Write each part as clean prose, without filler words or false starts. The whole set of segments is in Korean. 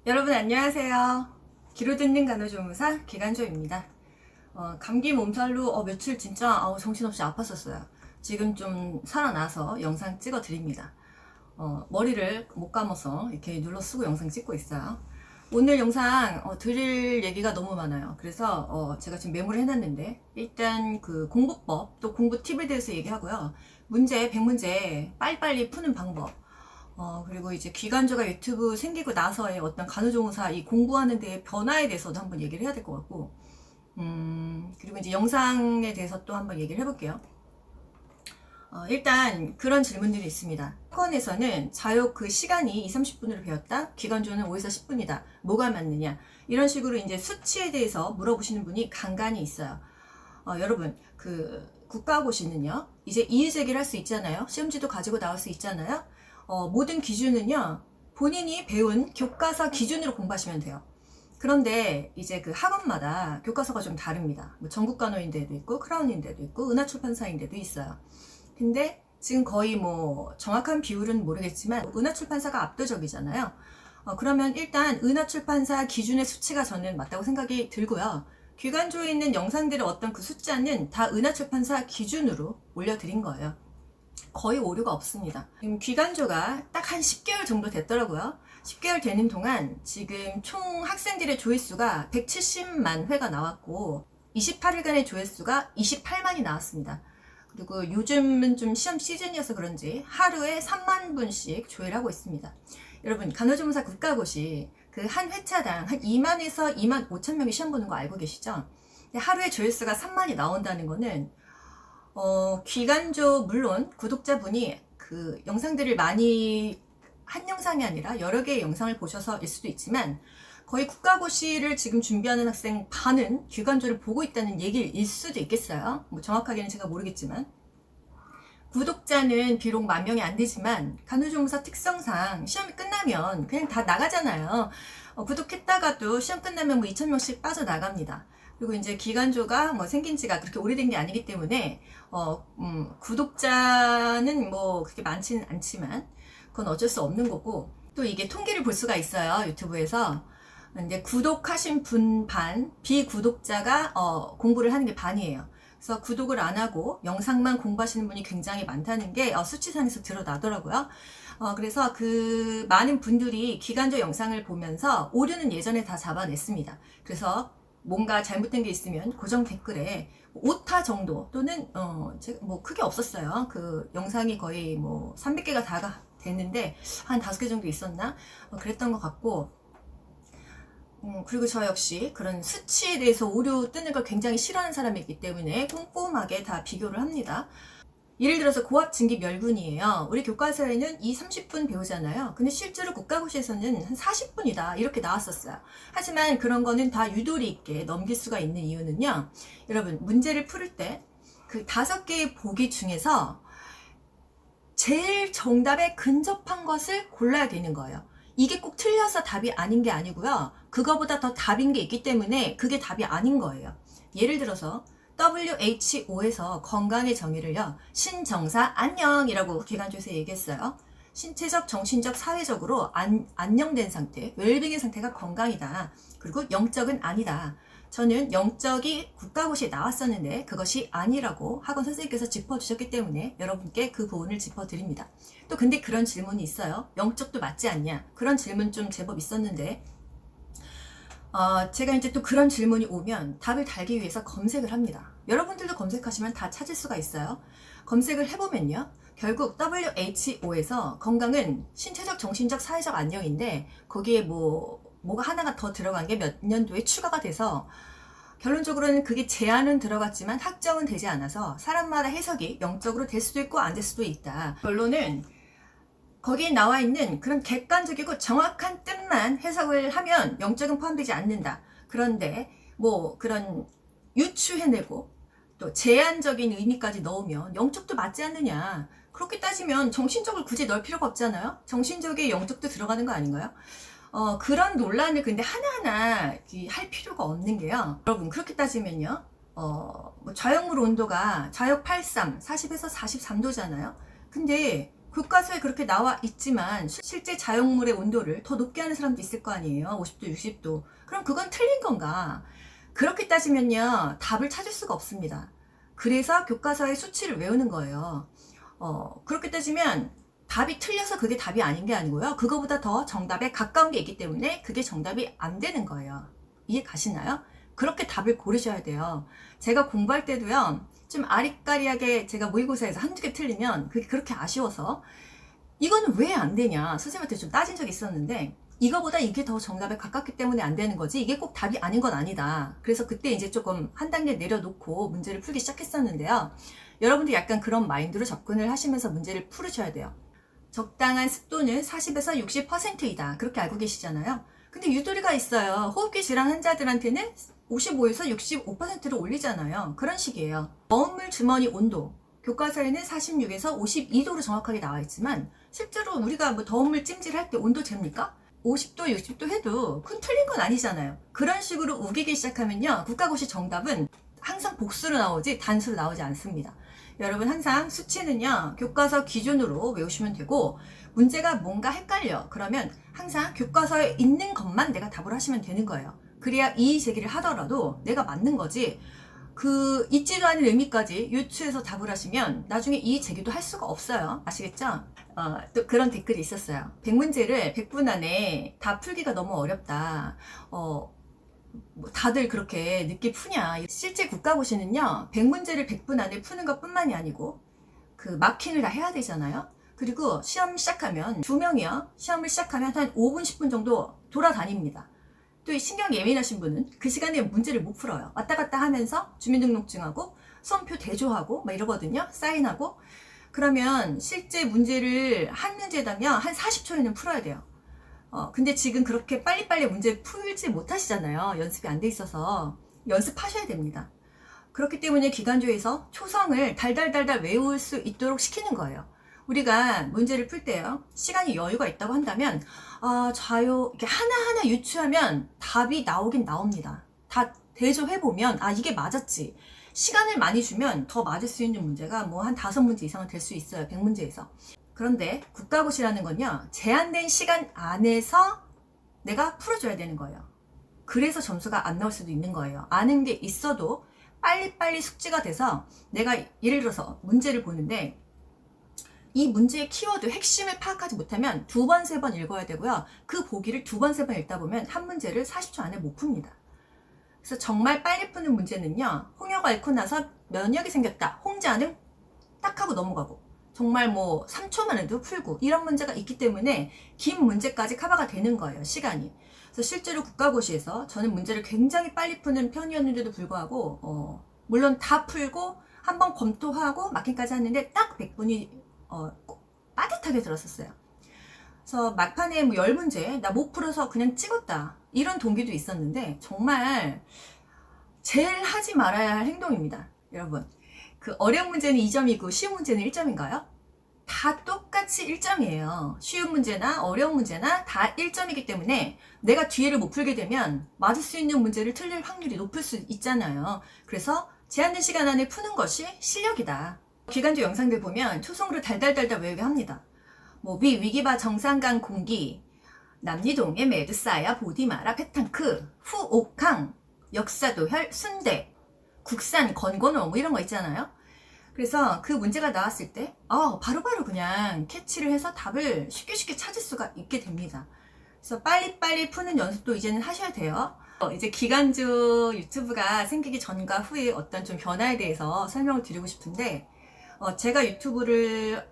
여러분 안녕하세요. 귀로 듣는 간호조무사 기간조입니다. 감기 몸살로 며칠 진짜 정신없이 아팠었어요. 지금 좀 살아나서 영상 찍어 드립니다. 머리를 못 감아서 이렇게 눌러 쓰고 영상 찍고 있어요. 오늘 영상 드릴 얘기가 너무 많아요. 그래서 제가 지금 메모를 해놨는데, 일단 그 공부법 또 공부 팁에 대해서 얘기하고요. 문제 100문제 빨리빨리 푸는 방법, 그리고 이제 기간조가 유튜브 생기고 나서의 어떤 간호조무사 이 공부하는 데의 변화에 대해서도 한번 얘기를 해야 될 것 같고, 그리고 이제 영상에 대해서 또 한번 얘기를 해볼게요. 일단 그런 질문들이 있습니다. 학원에서는 자욕 그 시간이 2-30분으로 배웠다, 기간조는 5-10분이다. 뭐가 맞느냐? 이런 식으로 이제 수치에 대해서 물어보시는 분이 간간히 있어요. 여러분, 그 국가고시는요, 이제 이의제기를 할 수 있잖아요. 시험지도 가지고 나올 수 있잖아요. 모든 기준은요, 본인이 배운 교과서 기준으로 공부하시면 돼요. 그런데 이제 그 학원마다 교과서가 좀 다릅니다. 뭐 전국간호인데도 있고 크라운인데도 있고 은하출판사인데도 있어요. 근데 지금 거의 뭐 정확한 비율은 모르겠지만 은하출판사가 압도적이잖아요. 그러면 일단 은하출판사 기준의 수치가 저는 맞다고 생각이 들고요. 기간조에 있는 영상들의 어떤 그 숫자는 다 은하출판사 기준으로 올려드린 거예요. 거의 오류가 없습니다. 지금 기간조가 딱 한 10개월 정도 됐더라고요. 10개월 되는 동안 지금 총 학생들의 조회수가 170만 회가 나왔고, 28일간의 조회수가 28만이 나왔습니다. 그리고 요즘은 좀 시험 시즌이어서 그런지 하루에 3만 분씩 조회를 하고 있습니다. 여러분, 간호조무사 국가고시 그 한 회차당 한 2만에서 2만 5천 명이 시험 보는 거 알고 계시죠? 하루에 조회수가 3만이 나온다는 거는 기간조 물론 구독자분이 그 영상들을 많이 한 영상이 아니라 여러 개의 영상을 보셔서일 수도 있지만, 거의 국가고시를 지금 준비하는 학생 반은 기간조를 보고 있다는 얘기일 수도 있겠어요. 뭐 정확하게는 제가 모르겠지만, 구독자는 비록 10,000명이 안 되지만 간호조무사 특성상 시험이 끝나면 그냥 다 나가잖아요. 구독했다가도 시험 끝나면 뭐 2,000명씩 빠져나갑니다. 그리고 이제 기간조가 뭐 생긴 지가 그렇게 오래된 게 아니기 때문에 구독자는 뭐 그렇게 많지는 않지만 그건 어쩔 수 없는 거고, 또 이게 통계를 볼 수가 있어요, 유튜브에서. 근데 구독하신 분 반, 비구독자가 공부를 하는 게 반이에요. 그래서 구독을 안 하고 영상만 공부하시는 분이 굉장히 많다는 게 수치상에서 드러나더라고요. 그래서 그 많은 분들이 기간조 영상을 보면서 오류는 예전에 다 잡아냈습니다. 그래서 뭔가 잘못된 게 있으면 고정 댓글에 오타 정도 또는 뭐 크게 없었어요. 그 영상이 거의 뭐 300개가 다 됐는데 한 5개 정도 있었나? 그랬던 것 같고, 그리고 저 역시 그런 수치에 대해서 오류 뜨는 걸 굉장히 싫어하는 사람이기 때문에 꼼꼼하게 다 비교를 합니다. 예를 들어서 고압증기멸군이에요. 우리 교과서에는 2-30분 배우잖아요. 근데 실제로 국가고시에서는 한 40분이다 이렇게 나왔었어요. 하지만 그런 거는 다 유도리 있게 넘길 수가 있는 이유는요, 여러분, 문제를 풀을 때 그 5개의 보기 중에서 제일 정답에 근접한 것을 골라야 되는 거예요. 이게 꼭 틀려서 답이 아닌 게 아니고요, 그거보다 더 답인 게 있기 때문에 그게 답이 아닌 거예요. 예를 들어서 WHO에서 건강의 정의를요, 신정사 안녕이라고 기간조에서 얘기했어요. 신체적, 정신적, 사회적으로 안녕된 상태, 웰빙의 상태가 건강이다. 그리고 영적은 아니다. 저는 영적이 국가고시에 나왔었는데 그것이 아니라고 학원 선생님께서 짚어주셨기 때문에 여러분께 그 부분을 짚어드립니다. 또 근데 그런 질문이 있어요. 영적도 맞지 않냐? 그런 질문 좀 제법 있었는데, 제가 이제 또 그런 질문이 오면 답을 달기 위해서 검색을 합니다. 여러분들도 검색하시면 다 찾을 수가 있어요. 검색을 해보면요, 결국 WHO에서 건강은 신체적, 정신적, 사회적 안녕인데 거기에 뭐가 하나가 더 들어간 게 몇 년도에 추가가 돼서 결론적으로는 그게 제한은 들어갔지만 확정은 되지 않아서 사람마다 해석이 영적으로 될 수도 있고 안 될 수도 있다. 결론은 거기에 나와 있는 그런 객관적이고 정확한 뜻만 해석을 하면 영적은 포함되지 않는다. 그런데 뭐 그런 유추해내고 또 제한적인 의미까지 넣으면 영적도 맞지 않느냐. 그렇게 따지면 정신적을 굳이 넣을 필요가 없잖아요. 정신적에 영적도 들어가는 거 아닌가요? 그런 논란을 근데 하나하나 할 필요가 없는 게요, 여러분, 그렇게 따지면요, 뭐 좌욕물 온도가 좌욕 83, 40에서 43도잖아요. 근데 교과서에 그렇게 나와 있지만 실제 자연물의 온도를 더 높게 하는 사람도 있을 거 아니에요. 50도, 60도. 그럼 그건 틀린 건가? 그렇게 따지면요, 답을 찾을 수가 없습니다. 그래서 교과서의 수치를 외우는 거예요. 그렇게 따지면 답이 틀려서 그게 답이 아닌 게 아니고요. 그거보다 더 정답에 가까운 게 있기 때문에 그게 정답이 안 되는 거예요. 이해 가시나요? 그렇게 답을 고르셔야 돼요. 제가 공부할 때도요, 좀 아리까리하게 제가 모의고사에서 한두 개 틀리면 그게 그렇게 아쉬워서 이거는 왜 안 되냐 선생님한테 좀 따진 적이 있었는데, 이거보다 이게 더 정답에 가깝기 때문에 안 되는 거지 이게 꼭 답이 아닌 건 아니다. 그래서 그때 이제 조금 한 단계 내려놓고 문제를 풀기 시작했었는데요. 여러분도 약간 그런 마인드로 접근을 하시면서 문제를 풀으셔야 돼요. 적당한 습도는 40에서 60%이다. 그렇게 알고 계시잖아요. 근데 유도리가 있어요. 호흡기 질환 환자들한테는 55에서 65%를 올리잖아요. 그런 식이에요. 거울물 주머니 온도. 교과서에는 46에서 52도로 정확하게 나와 있지만 실제로 우리가 뭐 더운 물 찜질할 때 온도 잽니까? 50도, 60도 해도 그건 틀린 건 아니잖아요. 그런 식으로 우기기 시작하면요, 국가고시 정답은 항상 복수로 나오지 단수로 나오지 않습니다. 여러분 항상 수치는요, 교과서 기준으로 외우시면 되고, 문제가 뭔가 헷갈려 그러면 항상 교과서에 있는 것만 내가 답을 하시면 되는 거예요. 그래야 이의 제기를 하더라도 내가 맞는 거지, 그 있지도 않은 의미까지 유추해서 답을 하시면 나중에 이의 제기도 할 수가 없어요. 아시겠죠? 또 그런 댓글이 있었어요. 100문제를 100분 안에 다 풀기가 너무 어렵다. 뭐 다들 그렇게 늦게 푸냐. 실제 국가고시는요, 100문제를 100분 안에 푸는 것 뿐만이 아니고 그 마킹을 다 해야 되잖아요. 그리고 시험 시작하면 2명이요, 시험을 시작하면 한 5분 10분 정도 돌아다닙니다. 또 신경 예민하신 분은 그 시간에 문제를 못 풀어요. 왔다 갔다 하면서 주민등록증하고 수험표 대조하고 막 이러거든요. 사인하고. 그러면 실제 문제를 한 문제다면 한 40초에는 풀어야 돼요. 근데 지금 그렇게 빨리빨리 문제 풀지 못하시잖아요. 연습이 안 돼 있어서. 연습하셔야 됩니다. 그렇기 때문에 기간조에서 초성을 달달달달 외울 수 있도록 시키는 거예요. 우리가 문제를 풀 때요, 시간이 여유가 있다고 한다면 이렇게 하나하나 유추하면 답이 나오긴 나옵니다. 다 대조해보면 이게 맞았지. 시간을 많이 주면 더 맞을 수 있는 문제가 뭐 한 5문제 이상은 될 수 있어요. 100문제에서. 그런데 국가고시라는 건요, 제한된 시간 안에서 내가 풀어줘야 되는 거예요. 그래서 점수가 안 나올 수도 있는 거예요. 아는 게 있어도 빨리빨리 숙지가 돼서, 내가 예를 들어서 문제를 보는데 이 문제의 키워드 핵심을 파악하지 못하면 2번, 3번 읽어야 되고요. 그 보기를 2번, 3번 읽다 보면 한 문제를 40초 안에 못 풉니다. 그래서 정말 빨리 푸는 문제는요, 홍역 앓고 나서 면역이 생겼다, 홍자는 딱 하고 넘어가고, 정말 뭐 3초만 해도 풀고, 이런 문제가 있기 때문에 긴 문제까지 커버가 되는 거예요, 시간이. 그래서 실제로 국가고시에서 저는 문제를 굉장히 빨리 푸는 편이었는데도 불구하고 물론 다 풀고 한번 검토하고 마킹까지 했는데 딱 100분이 빠듯하게 들었었어요. 그래서 막판에 뭐 10문제 나 못 풀어서 그냥 찍었다, 이런 동기도 있었는데, 정말 제일 하지 말아야 할 행동입니다. 여러분, 그 어려운 문제는 2점이고 쉬운 문제는 1점인가요? 다 똑같이 1점이에요. 쉬운 문제나 어려운 문제나 다 1점이기 때문에 내가 뒤에를 못 풀게 되면 맞을 수 있는 문제를 틀릴 확률이 높을 수 있잖아요. 그래서 제한된 시간 안에 푸는 것이 실력이다. 기간조 영상들 보면 초성으로 달달달달 외우게 합니다. 뭐 위기바 정상강 공기, 남리동의 메드사야 보디마라 페탕크, 후옥항, 역사도혈 순대, 국산 건건어 뭐 이런 거 있잖아요. 그래서 그 문제가 나왔을 때 바로바로 그냥 캐치를 해서 답을 쉽게 찾을 수가 있게 됩니다. 그래서 빨리빨리 푸는 연습도 이제는 하셔야 돼요. 이제 기간조 유튜브가 생기기 전과 후에 어떤 좀 변화에 대해서 설명을 드리고 싶은데, 제가 유튜브를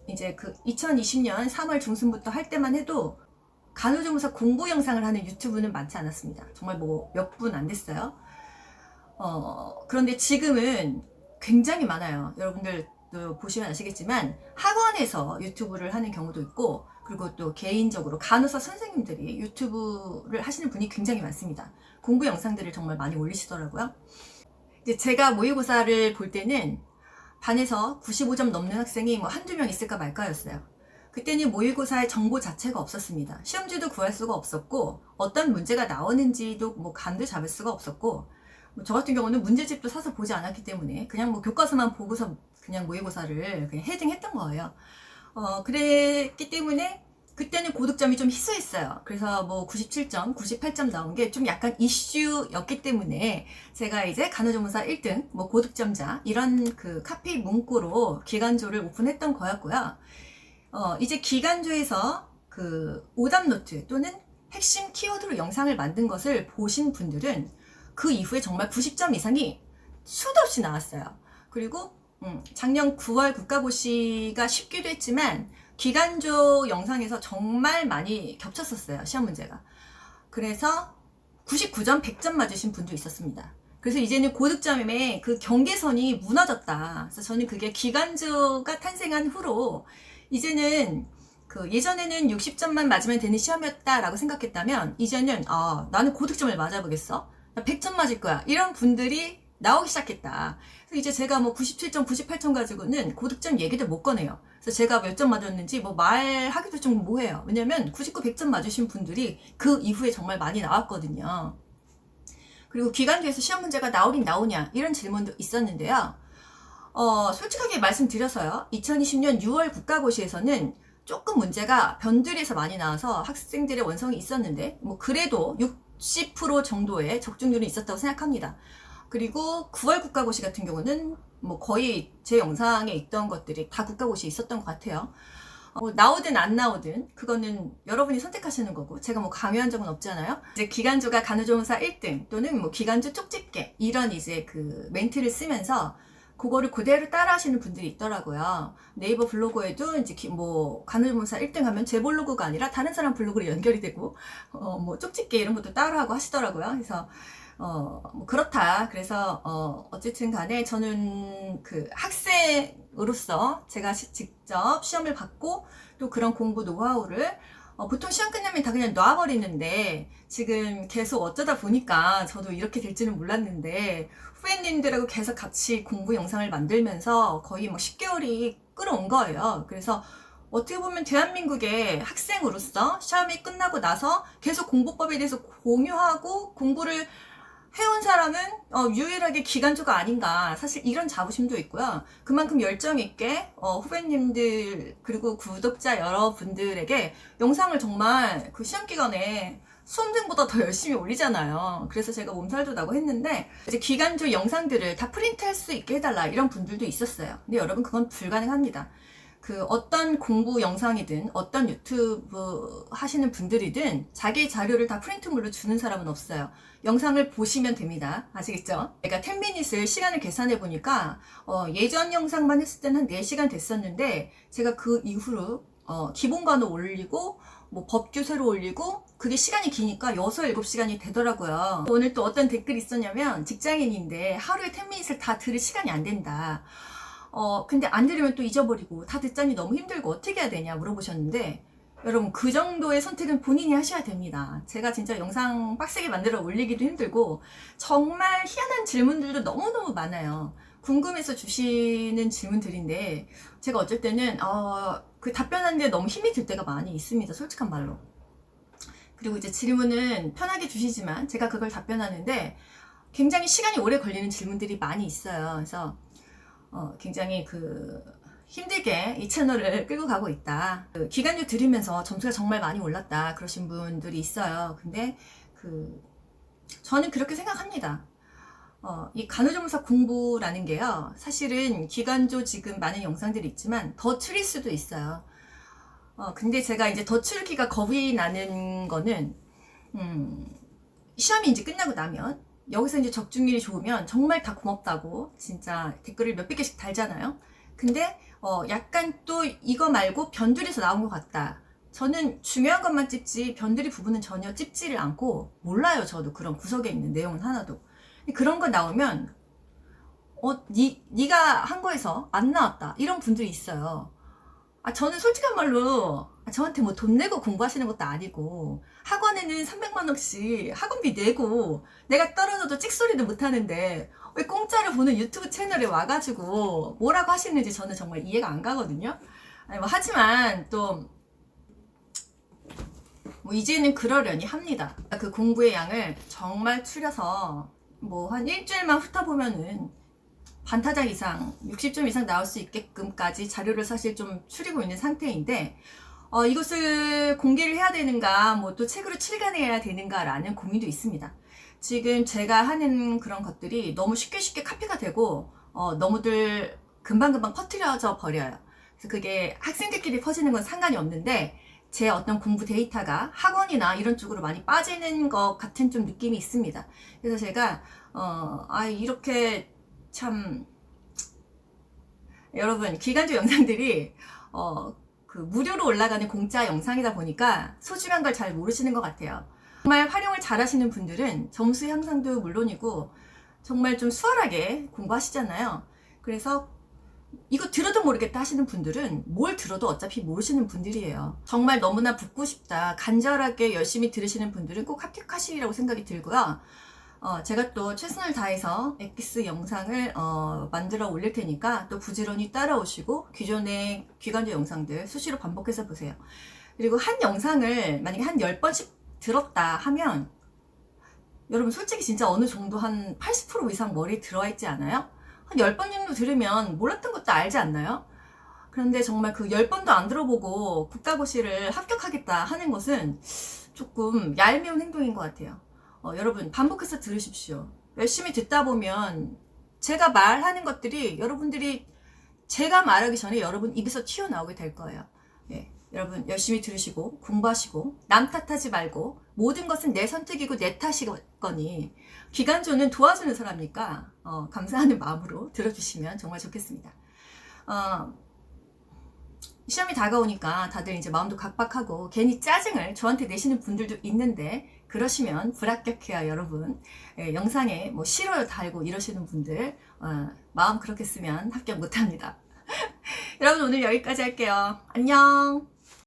이제 그 2020년 3월 중순부터 할 때만 해도 간호조무사 공부 영상을 하는 유튜브는 많지 않았습니다. 정말 뭐 몇 분 안 됐어요. 그런데 지금은 굉장히 많아요. 여러분들도 보시면 아시겠지만 학원에서 유튜브를 하는 경우도 있고, 그리고 또 개인적으로 간호사 선생님들이 유튜브를 하시는 분이 굉장히 많습니다. 공부 영상들을 정말 많이 올리시더라고요. 이제 제가 모의고사를 볼 때는 반에서 95점 넘는 학생이 뭐 한두 명 있을까 말까였어요. 그때는 모의고사의 정보 자체가 없었습니다. 시험지도 구할 수가 없었고, 어떤 문제가 나오는지도 뭐 감도 잡을 수가 없었고, 저 같은 경우는 문제집도 사서 보지 않았기 때문에 그냥 뭐 교과서만 보고서 그냥 모의고사를 그냥 헤딩했던 거예요. 그랬기 때문에 그때는 고득점이 좀 희소했어요. 그래서 뭐 97점, 98점 나온 게 좀 약간 이슈였기 때문에 제가 이제 간호조무사 1등, 뭐 고득점자 이런 그 카피 문구로 기간조를 오픈했던 거였고요. 이제 기간조에서 그 오답노트 또는 핵심 키워드로 영상을 만든 것을 보신 분들은 그 이후에 정말 90점 이상이 수도 없이 나왔어요. 그리고 작년 9월 국가고시가 쉽기도 했지만 기간조 영상에서 정말 많이 겹쳤었어요. 시험 문제가. 그래서 99점, 100점 맞으신 분도 있었습니다. 그래서 이제는 고득점의 그 경계선이 무너졌다. 그래서 저는 그게 기간조가 탄생한 후로 이제는 그 예전에는 60점만 맞으면 되는 시험이었다라고 생각했다면 이제는 나는 고득점을 맞아보겠어. 나 100점 맞을 거야. 이런 분들이 나오기 시작했다. 그래서 이제 제가 뭐 97점, 98점 가지고는 고득점 얘기도 못 꺼내요. 그래서 제가 몇 점 맞았는지 뭐 말하기도 좀 뭐해요. 왜냐면 99, 100점 맞으신 분들이 그 이후에 정말 많이 나왔거든요. 그리고 기간조에서 시험 문제가 나오긴 나오냐 이런 질문도 있었는데요. 솔직하게 말씀드려서요. 2020년 6월 국가고시에서는 조금 문제가 변두리에서 많이 나와서 학생들의 원성이 있었는데 뭐 그래도 60% 정도의 적중률이 있었다고 생각합니다. 그리고 9월 국가고시 같은 경우는 뭐 거의 제 영상에 있던 것들이 다 국가고시에 있었던 것 같아요. 나오든 안 나오든 그거는 여러분이 선택하시는 거고 제가 뭐 강요한 적은 없잖아요. 이제 기간조가 간호조무사 1등 또는 뭐 기간조 쪽집게 이런 이제 그 멘트를 쓰면서 그거를 그대로 따라 하시는 분들이 있더라고요. 네이버 블로그에도 이제 뭐 간호조무사 1등 하면 제 블로그가 아니라 다른 사람 블로그로 연결이 되고 뭐 쪽집게 이런 것도 따라 하고 하시더라고요. 그래서 뭐 그렇다. 그래서 어쨌든 간에 저는 그 학생으로서 제가 직접 시험을 받고 또 그런 공부 노하우를 보통 시험 끝나면 다 그냥 놔버리는데 지금 계속 어쩌다 보니까 저도 이렇게 될 줄은 몰랐는데 후배님들하고 계속 같이 공부 영상을 만들면서 거의 뭐 10개월이 끌어온 거예요. 그래서 어떻게 보면 대한민국의 학생으로서 시험이 끝나고 나서 계속 공부법에 대해서 공유하고 공부를 해온 사람은 유일하게 기간조가 아닌가. 사실 이런 자부심도 있고요. 그만큼 열정 있게 후배님들 그리고 구독자 여러분들에게 영상을 정말 그 시험 기간에 수험생보다 더 열심히 올리잖아요. 그래서 제가 몸살도 나고 했는데 이제 기간조 영상들을 다 프린트할 수 있게 해달라 이런 분들도 있었어요. 근데 여러분 그건 불가능합니다. 그 어떤 공부 영상이든 어떤 유튜브 하시는 분들이든 자기 자료를 다 프린트물로 주는 사람은 없어요. 영상을 보시면 됩니다. 아시겠죠? 제가 10미닛을 시간을 계산해 보니까 예전 영상만 했을 때는 한 4시간 됐었는데 제가 그 이후로 기본관호 올리고 뭐 법규 새로 올리고 그게 시간이 기니까 6, 7시간이 되더라고요. 오늘 또 어떤 댓글이 있었냐면 직장인인데 하루에 10미닛을 다 들을 시간이 안 된다. 근데 안 들으면 또 잊어버리고 다 듣자니 너무 힘들고 어떻게 해야 되냐 물어보셨는데 여러분 그 정도의 선택은 본인이 하셔야 됩니다. 제가 진짜 영상 빡세게 만들어 올리기도 힘들고 정말 희한한 질문들도 너무너무 많아요. 궁금해서 주시는 질문들인데 제가 어쩔 때는 그 답변하는데 너무 힘이 들 때가 많이 있습니다. 솔직한 말로. 그리고 이제 질문은 편하게 주시지만 제가 그걸 답변하는데 굉장히 시간이 오래 걸리는 질문들이 많이 있어요. 그래서 굉장히 힘들게 이 채널을 끌고 가고 있다. 기간조 들으면서 점수가 정말 많이 올랐다. 그러신 분들이 있어요. 근데 저는 그렇게 생각합니다. 이 간호조무사 공부라는 게요. 사실은 기간조 지금 많은 영상들이 있지만 더 추릴 수도 있어요. 근데 제가 이제 더 추리기가 겁이 나는 거는, 시험이 이제 끝나고 나면 여기서 이제 적중률이 좋으면 정말 다 고맙다고 진짜 댓글을 몇백 개씩 달잖아요. 근데 약간 또 이거 말고 변두리에서 나온 것 같다. 저는 중요한 것만 찝지 변두리 부분은 전혀 찝지를 않고 몰라요. 저도 그런 구석에 있는 내용은 하나도. 그런 거 나오면 네가 한 거에서 안 나왔다 이런 분들이 있어요. 저는 솔직한 말로 저한테 뭐 돈 내고 공부하시는 것도 아니고 학원에는 300만 원씩 학원비 내고 내가 떨어져도 찍소리도 못하는데 왜 공짜로 보는 유튜브 채널에 와가지고 뭐라고 하시는지 저는 정말 이해가 안 가거든요. 하지만 또 뭐 이제는 그러려니 합니다. 그 공부의 양을 정말 추려서 뭐 한 일주일만 훑어보면은 반타작 이상, 60점 이상 나올 수 있게끔까지 자료를 사실 좀 추리고 있는 상태인데, 이것을 공개를 해야 되는가, 뭐 또 책으로 출간해야 되는가라는 고민도 있습니다. 지금 제가 하는 그런 것들이 너무 쉽게 카피가 되고, 너무들 금방금방 퍼뜨려져 버려요. 그래서 그게 학생들끼리 퍼지는 건 상관이 없는데, 제 어떤 공부 데이터가 학원이나 이런 쪽으로 많이 빠지는 것 같은 좀 느낌이 있습니다. 그래서 제가, 이렇게 참, 여러분, 기간조 영상들이, 무료로 올라가는 공짜 영상이다 보니까 소중한 걸 잘 모르시는 것 같아요. 정말 활용을 잘 하시는 분들은 점수 향상도 물론이고, 정말 좀 수월하게 공부하시잖아요. 그래서 이거 들어도 모르겠다 하시는 분들은 뭘 들어도 어차피 모르시는 분들이에요. 정말 너무나 붙고 싶다, 간절하게 열심히 들으시는 분들은 꼭 합격하시리라고 생각이 들고요. 제가 또 최선을 다해서 엑기스 영상을 만들어 올릴 테니까 또 부지런히 따라오시고 기존의 기간조 영상들 수시로 반복해서 보세요. 그리고 한 영상을 만약에 한 10번씩 들었다 하면 여러분 솔직히 진짜 어느 정도 한 80% 이상 머리에 들어와 있지 않아요? 한 10번 정도 들으면 몰랐던 것도 알지 않나요? 그런데 정말 그 10번도 안 들어보고 국가고시를 합격하겠다 하는 것은 조금 얄미운 행동인 것 같아요. 여러분 반복해서 들으십시오. 열심히 듣다 보면 제가 말하는 것들이 여러분들이 제가 말하기 전에 여러분 입에서 튀어나오게 될 거예요. 예, 여러분 열심히 들으시고 공부하시고 남 탓하지 말고 모든 것은 내 선택이고 내 탓이거니 기간조는 도와주는 사람이니까 감사하는 마음으로 들어주시면 정말 좋겠습니다. 시험이 다가오니까 다들 이제 마음도 각박하고 괜히 짜증을 저한테 내시는 분들도 있는데 그러시면 불합격해요, 여러분. 영상에 뭐 싫어요 달고 이러시는 분들 마음 그렇게 쓰면 합격 못합니다. 여러분 오늘 여기까지 할게요. 안녕.